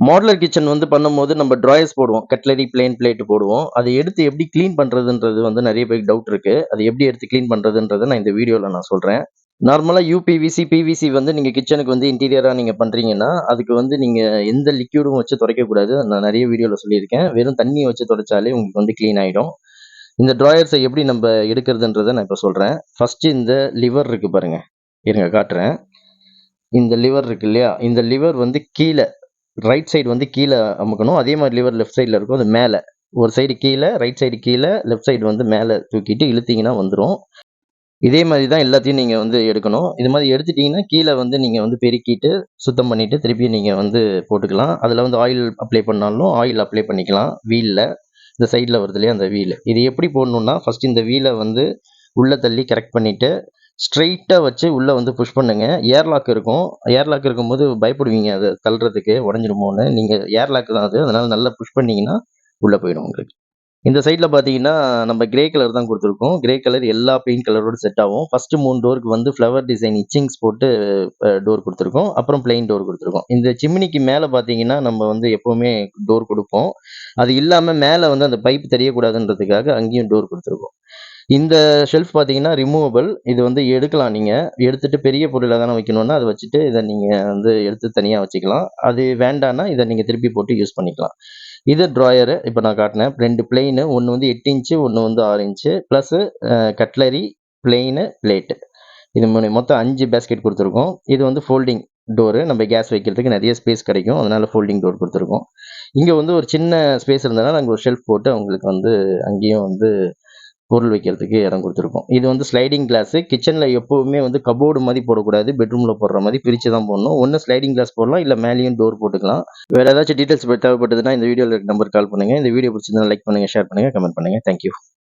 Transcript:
Modular kitchen வந்து பண்ணும்போது நம்ம ட்ராயர்ஸ் போடுவோம். கட்லரி, பிளேன் பிளேட் போடுவோம். அத எடுத்து எப்படி கிளீன் பண்றதுன்றது வந்து நெறைய பேருக்கு டவுட் இருக்கு. அது எப்படி எடுத்து கிளீன் பண்றதுன்றத நான் இந்த வீடியோல நான் சொல்றேன். நார்மலா யுபிவிசி, பிவிசி வந்து நீங்க கிச்சனுக்கு வந்து இன்டீரியரா நீங்க பண்றீங்கன்னா, அதுக்கு வந்து நீங்க எந்த லிக்விடும் வச்சு துடைக்கக்கூடாது. நான் நெறைய வீடியோல சொல்லியிருக்கேன். வெறும் தண்ணிய வச்சு துடைச்சாலே உங்களுக்கு வந்து கிளீன் ஆயிடும். இந்த ட்ராயர்ஸ எப்படி நம்ப எடுக்கிறதுன்றத நான் இப்ப சொல்றேன். ஃபர்ஸ்ட்டு இந்த லிவர் இருக்கு பாருங்க. இருங்க காட்டுறேன். இந்த லிவர் இருக்கு இல்லையா? இந்த லிவர் வந்து கீழ ரைட் சைடு வந்து கீழ அமுக்கணும். அதே மாரி லிவர் லெஃப்ட் சைடுல இருக்கும். அது மேல. ஒரு சைடு கீழ, ரைட் சைடு கீழ, லெஃப்ட் சைடு வந்து மேல தூக்கிட்டு இழுத்தீங்கன்னா வந்துரும். இதே மாரி தான் எல்லாத்தையும் நீங்க வந்து எடுக்கணும். இது மாரி எடுத்துட்டீங்கன்னா, கீழ வந்து நீங்க வந்து பெருக்கிட்டு, சுத்தம் பண்ணிட்டு, திருப்பியும் நீங்க வந்து போட்டுக்கலாம். அதுல வந்து ஆயில் அப்ளை பண்ணாலும், ஆயில் அப்ளை பண்ணிக்கலாம் வீல்ல. இந்த சைடுல வருது இல்லையா? அந்த வீலு. இது எப்படி போடணும்னா, ஃபர்ஸ்ட் இந்த வீல வந்து உள்ள தள்ளி கரெக்ட் பண்ணிட்டு, ஸ்ட்ரெயிட்டா வச்சு உள்ள வந்து புஷ் பண்ணுங்க. ஏர்லாக் இருக்கும். ஏர்லாக் இருக்கும்போது பயப்படுவீங்க அத தள்ளுறதுக்கு, உடைஞ்சிருமோன்னு. நீங்க ஏர்லாக் தான் அது. அதனால நல்லா புஷ் பண்ணீங்கன்னா, உள்ள போயிடும் உங்களுக்கு. இந்த சைடுல பார்த்தீங்கன்னா, நம்ம கிரே கலர் தான் குடுத்துருக்கோம். கிரே கலர் எல்லா பெயிண்ட் கலரோட செட் ஆகும். ஃபர்ஸ்ட் 3 டோருக்கு வந்து ஃப்ளவர் டிசைன் இச்சிங்ஸ் போட்டு டோர் குடுத்துருக்கோம். அப்புறம் பிளெயின் டோர் குடுத்துருக்கோம். இந்த சிம்னிக்கு மேல பார்த்தீங்கன்னா, நம்ம வந்து எப்பவுமே டோர் குடுப்போம். அது இல்லாம மேல வந்து அந்த பைப் தெரியக்கூடாதுன்றதுக்காக அங்கேயும் டோர் குடுத்துருக்கோம். இந்த ஷெல்ஃப் பார்த்தீங்கன்னா ரிமூவபிள். இது வந்து எடுக்கலாம் நீங்க. எடுத்துட்டு பெரிய பொருள் எதனா வைக்கணும்னா, அத வச்சுட்டு இத நீங்க வந்து எடுத்து தனியா வச்சுக்கலாம். அது வேண்டான்னா, இத நீங்க திருப்பி போட்டு யூஸ் பண்ணிக்கலாம். இது ட்ராயரு. இப்ப நான் காட்டுனேன். 2 பிளெயினு. ஒண்ணு வந்து 8 இன்ச்சு, ஒண்ணு வந்து 6 inch. Plus cutlery, plain, plate. இது மொத்தம் 5 பேஸ்கெட் குடுத்துருக்கோம். இது வந்து ஃபோல்டிங் டோரு. நம்ம கேஸ் வைக்கிறதுக்கு நெறைய ஸ்பேஸ் கிடைக்கும். அதனால ஃபோல்டிங் டோர் குடுத்துருக்கோம். இங்க வந்து ஒரு சின்ன ஸ்பேஸ் இருந்ததுனால, அங்க ஒரு ஷெல்ஃப் போட்டு அவங்களுக்கு வந்து அங்கேயும் வந்து பொருள் வைக்கிறதுக்கு இடம் குடுத்துருக்கோம். இது வந்து ஸ்லைடிங் கிளாஸு. கிச்சன்ல எப்பவுமே வந்து கப்போர்டு மாரி போடக்கூடாது. பெட்ரூம்ல போடுற மாரி பிரிச்சு தான் போடணும். ஒண்ணு ஸ்லைடிங் கிளாஸ் போடலாம். இல்ல மேலயும் டோர் போட்டுக்கலாம். வேற ஏதாச்சும் டீடைல்ஸ் தேவைப்பட்டதுன்னா இந்த வீடியோல இருக்க நம்பருக்கு கால் பண்ணுங்க. இந்த வீடியோ பிடிச்சிருந்தா லைக் பண்ணுங்க, ஷேர் பண்ணுங்க, கமெண்ட் பண்ணுங்க. Thank you.